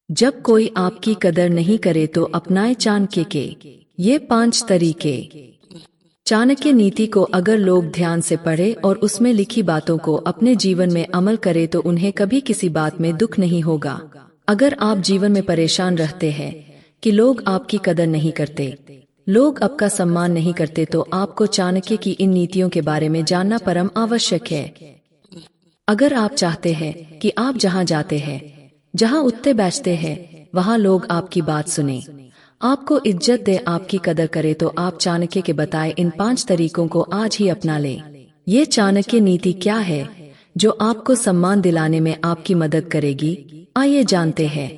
जब कोई आपकी कदर नहीं करे तो अपनाए चाणक्य के ये 5 तरीके। चाणक्य नीति को अगर लोग ध्यान से पढ़े और उसमें लिखी बातों को अपने जीवन में अमल करे तो उन्हें कभी किसी बात में दुख नहीं होगा। अगर आप जीवन में परेशान रहते हैं कि लोग आपकी कदर नहीं करते, लोग आपका सम्मान नहीं करते, तो आपको चाणक्य की इन नीतियों के बारे में जानना परम आवश्यक है। अगर आप चाहते हैं कि आप जहां जाते हैं, जहां उठते बैठते हैं, वहां लोग आपकी बात सुने, आपको इज्जत दे, आपकी कदर करे, तो आप चाणक्य के बताए इन 5 तरीकों को आज ही अपना लें। ये चाणक्य नीति क्या है जो आपको सम्मान दिलाने में आपकी मदद करेगी? आइए जानते हैं।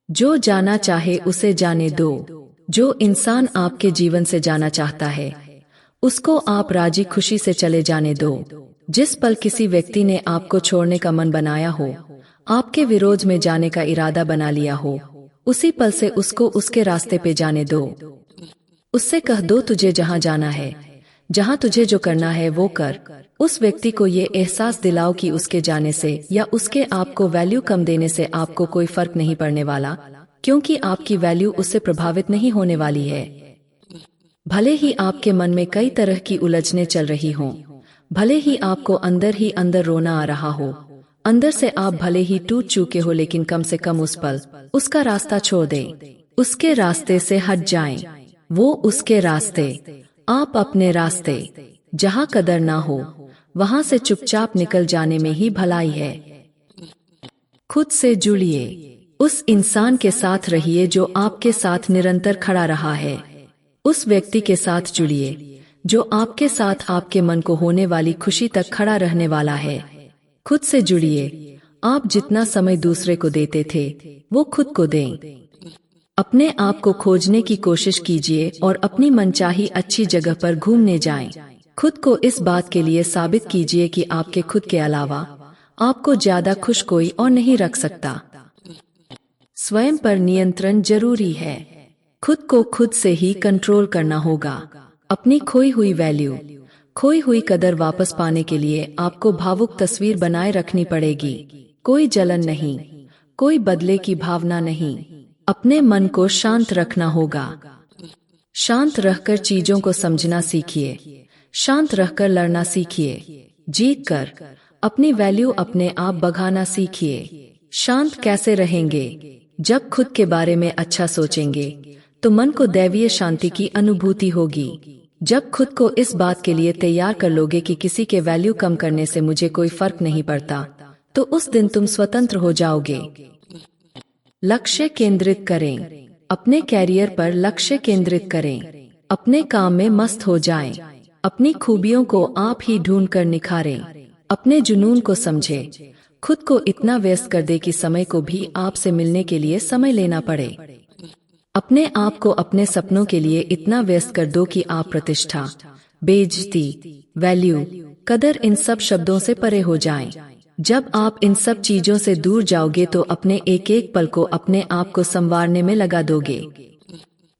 जो जाना चाहे उसे जाने दो। जो इंसान आपके जीवन से जाना चाहता है उसको आप राजी खुशी से चले जाने दो। जिस पल किसी व्यक्ति ने आपको छोड़ने का मन बनाया हो, आपके विरोध में जाने का इरादा बना लिया हो, उसी पल से उसको उसके रास्ते पे जाने दो। उससे कह दो तुझे जहां जाना है, जहां तुझे जो करना है वो कर। उस व्यक्ति को ये एहसास दिलाओ कि उसके जाने से या उसके आपको वैल्यू कम देने से आपको कोई फर्क नहीं पड़ने वाला, क्योंकि आपकी वैल्यू उससे प्रभावित नहीं होने वाली है। भले ही आपके मन में कई तरह की उलझने चल रही हों, भले ही आपको अंदर ही अंदर रोना आ रहा हो, अंदर से आप भले ही टूट चुके हो, लेकिन कम से कम उस पल उसका रास्ता छोड़ दें, उसके रास्ते से हट जाएं। वो उसके रास्ते, आप अपने रास्ते। जहां कदर ना हो वहां से चुपचाप निकल जाने में ही भलाई है। खुद से जुड़िए, उस इंसान के साथ रहिए जो आपके साथ निरंतर खड़ा रहा है। उस व्यक्ति के साथ जुड़िए जो आपके साथ आपके मन को होने वाली खुशी तक खड़ा रहने वाला है। खुद से जुड़िए, आप जितना समय दूसरे को देते थे वो खुद को दें। अपने आप को खोजने की कोशिश कीजिए और अपनी मनचाही अच्छी जगह पर घूमने जाएं। खुद को इस बात के लिए साबित कीजिए कि आपके खुद के अलावा आपको ज्यादा खुश कोई और नहीं रख सकता। स्वयं पर नियंत्रण जरूरी है। खुद को खुद से ही कंट्रोल करना होगा। अपनी खोई हुई वैल्यू, खोई हुई कदर वापस पाने के लिए आपको भावुक तस्वीर बनाए रखनी पड़ेगी। कोई जलन नहीं, कोई बदले की भावना नहीं। अपने मन को शांत रखना होगा। शांत रहकर चीजों को समझना सीखिए, शांत रहकर लड़ना सीखिए, जीत कर अपनी वैल्यू अपने आप बढ़ाना सीखिए। शांत कैसे रहेंगे? जब खुद के बारे में अच्छा सोचेंगे तो मन को दैवीय शांति की अनुभूति होगी। जब खुद को इस बात के लिए तैयार कर लोगे कि किसी के वैल्यू कम करने से मुझे कोई फर्क नहीं पड़ता, तो उस दिन तुम स्वतंत्र हो जाओगे। लक्ष्य केंद्रित करें। अपने कैरियर पर लक्ष्य केंद्रित करें। अपने काम में मस्त हो जाएं। अपनी खूबियों को आप ही ढूंढ कर निखारें। अपने जुनून को समझें। खुद को इतना व्यस्त कर दे कि समय को भी आपसे मिलने के लिए समय लेना पड़े। अपने आप को अपने सपनों के लिए इतना व्यस्त कर दो कि आप प्रतिष्ठा, बेइज्जती, वैल्यू, कदर, इन सब शब्दों से परे हो जाएं। जब आप इन सब चीजों से दूर जाओगे तो अपने एक एक पल को अपने आप को संवारने में लगा दोगे।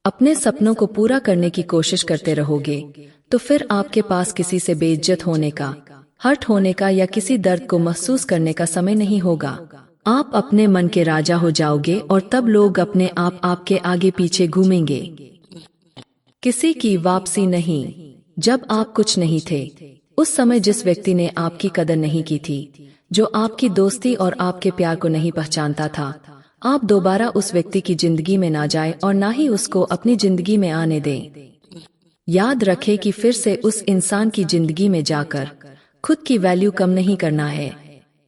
अपने सपनों को पूरा करने की कोशिश करते रहोगे तो फिर आपके पास किसी से बेइज्जत होने का, हर्ट होने का या किसी दर्द को महसूस करने का समय नहीं होगा। आप अपने मन के राजा हो जाओगे और तब लोग अपने आप आपके आगे पीछे घूमेंगे। किसी की वापसी नहीं। जब आप कुछ नहीं थे, उस समय जिस व्यक्ति ने आपकी कदर नहीं की थी, जो आपकी दोस्ती और आपके प्यार को नहीं पहचानता था, आप दोबारा उस व्यक्ति की जिंदगी में ना जाए और ना ही उसको अपनी जिंदगी में आने दें। याद रखें कि फिर से उस इंसान की जिंदगी में जाकर खुद की वैल्यू कम नहीं करना है,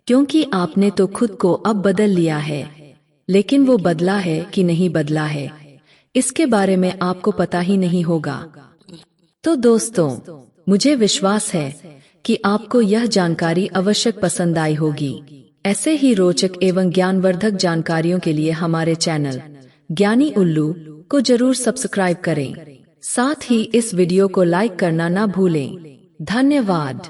क्योंकि आपने तो खुद को अब बदल लिया है। लेकिन वो बदला है कि नहीं बदला है, इसके बारे में आपको पता ही नहीं होगा। तो दोस्तों, मुझे विश्वास है कि आपको यह जानकारी अवश्य पसंद आई होगी। ऐसे ही रोचक एवं ज्ञानवर्धक जानकारियों के लिए हमारे चैनल ज्ञानी उल्लू को जरूर सब्सक्राइब करें। साथ ही इस वीडियो को लाइक करना ना भूलें। धन्यवाद।